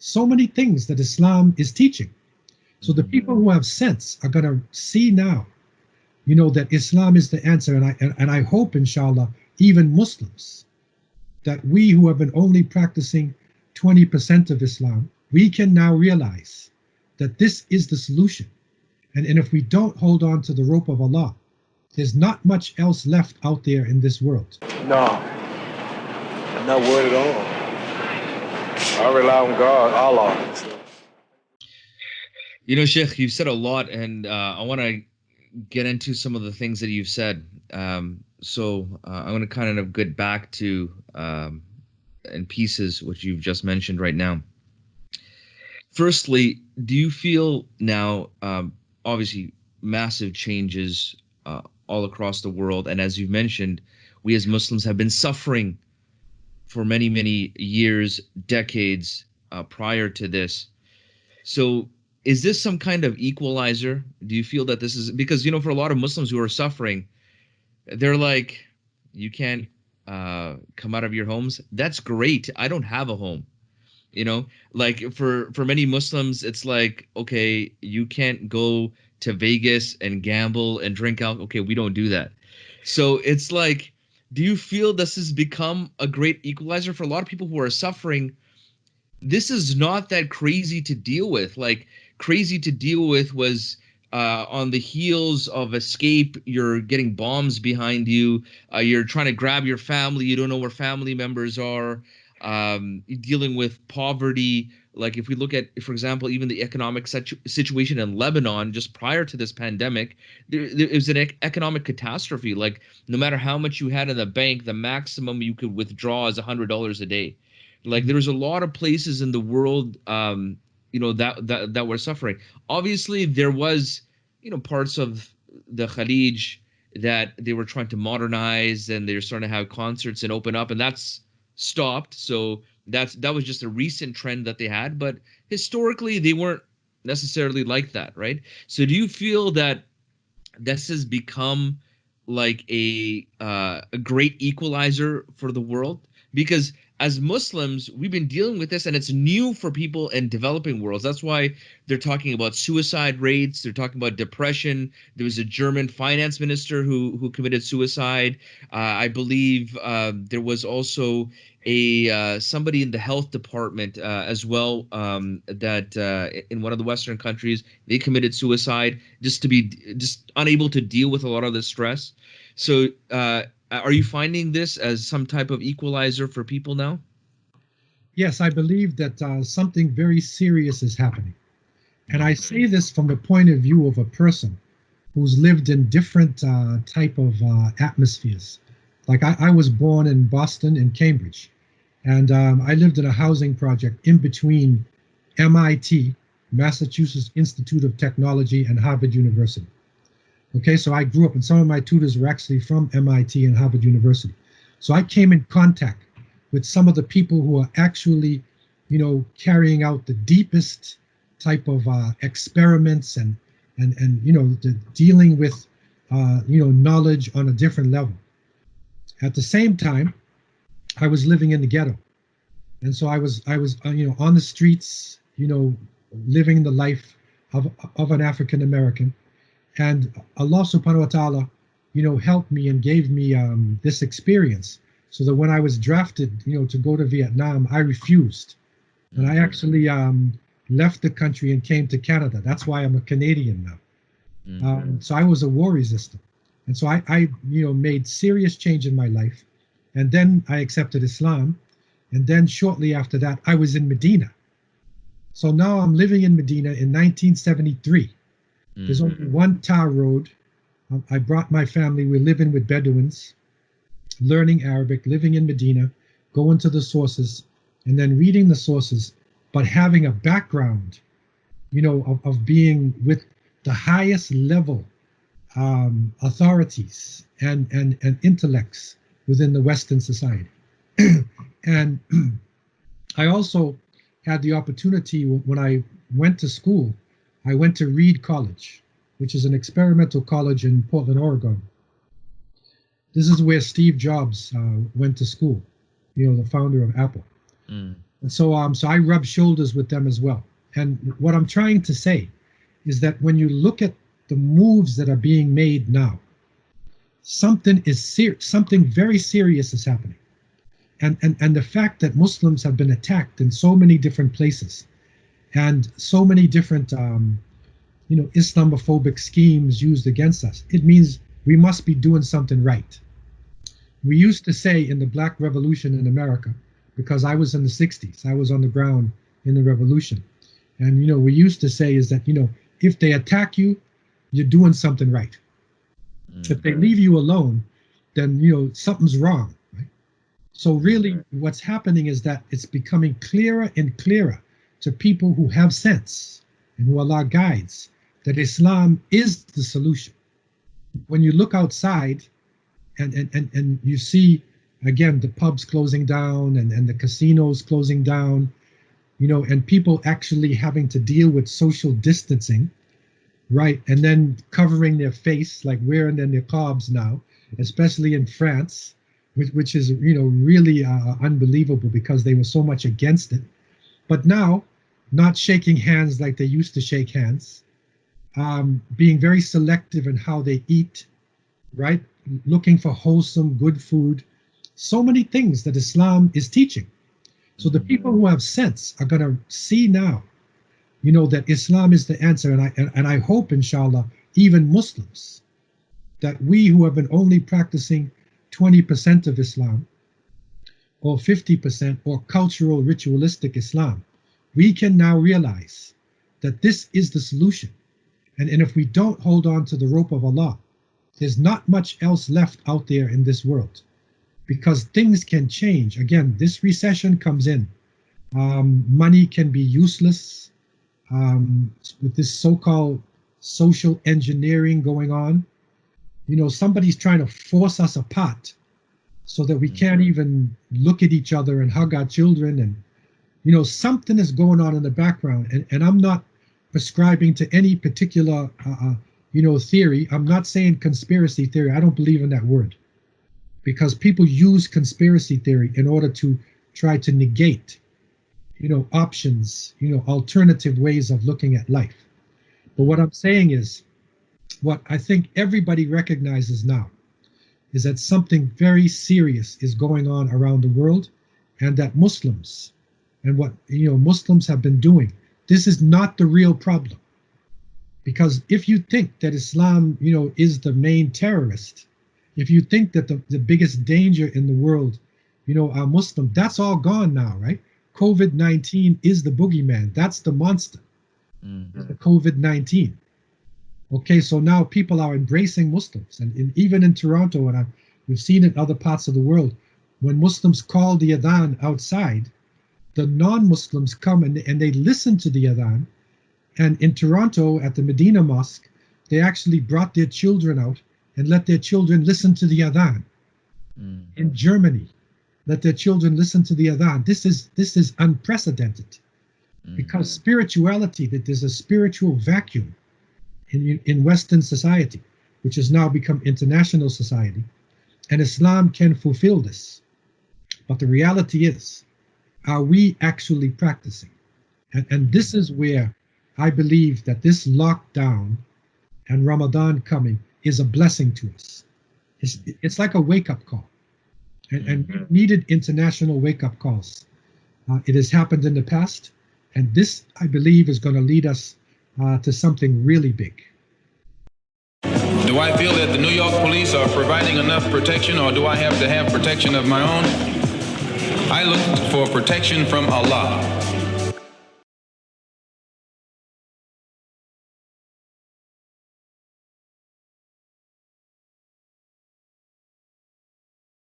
so many things that Islam is teaching. So the people who have sense are going to see now, that Islam is the answer. And I hope, inshallah, even Muslims, that we who have been only practicing 20% of Islam, we can now realize that this is the solution. And if we don't hold on to the rope of Allah, there's not much else left out there in this world. No, I'm not worried at all. I rely on God, Allah. Sheikh, you've said a lot, and I want to get into some of the things that you've said. So I'm going to kind of get back to, in pieces, what you've just mentioned right now. Firstly, do you feel now, obviously, massive changes all across the world, and as you've mentioned, we as Muslims have been suffering for many, many years, decades prior to this. So is this some kind of equalizer? Do you feel that this is, because, for a lot of Muslims who are suffering, they're like, you can't come out of your homes? That's great. I don't have a home. Like for many Muslims, it's like, okay, you can't go to Vegas and gamble and drink alcohol. Okay, we don't do that. So it's like, do you feel this has become a great equalizer for a lot of people who are suffering? This is not that crazy to deal with. Like, crazy to deal with was on the heels of escape. You're getting bombs behind you. You're trying to grab your family. You don't know where family members are. Dealing with poverty. Like, if we look at, for example, even the economic situation in Lebanon just prior to this pandemic, it was an economic catastrophe. Like, no matter how much you had in the bank, the maximum you could withdraw is $100 a day. Like, there was a lot of places in the world, that were suffering. Obviously, there was, parts of the Khalij that they were trying to modernize, and they're starting to have concerts and open up, and that's stopped. So that was just a recent trend that they had, but historically they weren't necessarily like that, right? So do you feel that this has become like a great equalizer for the world? Because as Muslims, we've been dealing with this, and it's new for people in developing worlds. That's why they're talking about suicide rates. They're talking about depression. There was a German finance minister who committed suicide. I believe there was also somebody in the health department as well, that in one of the Western countries, they committed suicide just to be unable to deal with a lot of the stress. So are you finding this as some type of equalizer for people now? Yes, I believe that something very serious is happening. And I say this from the point of view of a person who's lived in different type of atmospheres. Like, I was born in Boston and Cambridge, and I lived in a housing project in between MIT, Massachusetts Institute of Technology, and Harvard University. Okay, so I grew up, and some of my tutors were actually from MIT and Harvard University. So I came in contact with some of the people who are actually, carrying out the deepest type of experiments and dealing with, knowledge on a different level. At the same time, I was living in the ghetto, and so I was on the streets, living the life of an African American. And Allah subhanahu wa ta'ala, helped me and gave me this experience, so that when I was drafted, to go to Vietnam, I refused. And I actually left the country and came to Canada. That's why I'm a Canadian now. So I was a war resistant. And so I made serious change in my life. And then I accepted Islam. And then shortly after that, I was in Medina. So now I'm living in Medina in 1973. There's only one tar road. I brought my family. We're living with Bedouins, learning Arabic, living in Medina, going to the sources, and then reading the sources, but having a background, of being with the highest level authorities and intellects within the Western society. And I also had the opportunity, when I went to school, I went to Reed College, which is an experimental college in Portland, Oregon. This is where Steve Jobs went to school, the founder of Apple. So I rub shoulders with them as well. And what I'm trying to say is that when you look at the moves that are being made now, something very serious is happening. And the fact that Muslims have been attacked in so many different places and so many different Islamophobic schemes used against us, it means we must be doing something right. We used to say in the Black Revolution in America, because I was in the 60s, I was on the ground in the revolution. And, we used to say is that, if they attack you, you're doing something right. Mm-hmm. If they leave you alone, then, something's wrong. Right? So really what's happening is that it's becoming clearer and clearer to people who have sense and who Allah guides that Islam is the solution. When you look outside and you see, again, the pubs closing down and the casinos closing down, and people actually having to deal with social distancing, right? And then covering their face, like wearing their niqabs now, especially in France, which is, really unbelievable because they were so much against it. But now, not shaking hands like they used to shake hands, being very selective in how they eat, right? Looking for wholesome, good food. So many things that Islam is teaching. So the people who have sense are going to see now, that Islam is the answer. And I hope, inshallah, even Muslims, that we who have been only practicing 20% of Islam or 50% or cultural ritualistic Islam, we can now realize that this is the solution. And if we don't hold on to the rope of Allah, there's not much else left out there in this world, because things can change. Again, this recession comes in. Money can be useless with this so-called social engineering going on. Somebody's trying to force us apart so that we can't even look at each other and hug our children. And, something is going on in the background. And I'm not ascribing to any particular, theory. I'm not saying conspiracy theory. I don't believe in that word, because people use conspiracy theory in order to try to negate, options, alternative ways of looking at life. But what I'm saying is, what I think everybody recognizes now is that something very serious is going on around the world, and that Muslims and what Muslims have been doing, this is not the real problem. Because if you think that Islam, is the main terrorist, if you think that the biggest danger in the world, are Muslim, that's all gone now, right? COVID-19 is the boogeyman. That's the monster. Mm-hmm. The COVID-19. Okay, so now people are embracing Muslims. And even in Toronto, and we've seen it in other parts of the world, when Muslims call the adhan outside, the non-Muslims come and they listen to the adhan. And in Toronto, at the Medina Mosque, they actually brought their children out and let their children listen to the adhan. Mm. In Germany, let their children listen to the adhan. This is unprecedented, because spirituality, that there's a spiritual vacuum in Western society, which has now become international society, and Islam can fulfill this. But the reality is, are we actually practicing? And this is where I believe that this lockdown and Ramadan coming is a blessing to us. It's like a wake-up call. And we needed international wake-up calls. It has happened in the past, and this, I believe, is going to lead us to something really big. Do I feel that the New York police are providing enough protection, or do I have to have protection of my own? I look for protection from Allah.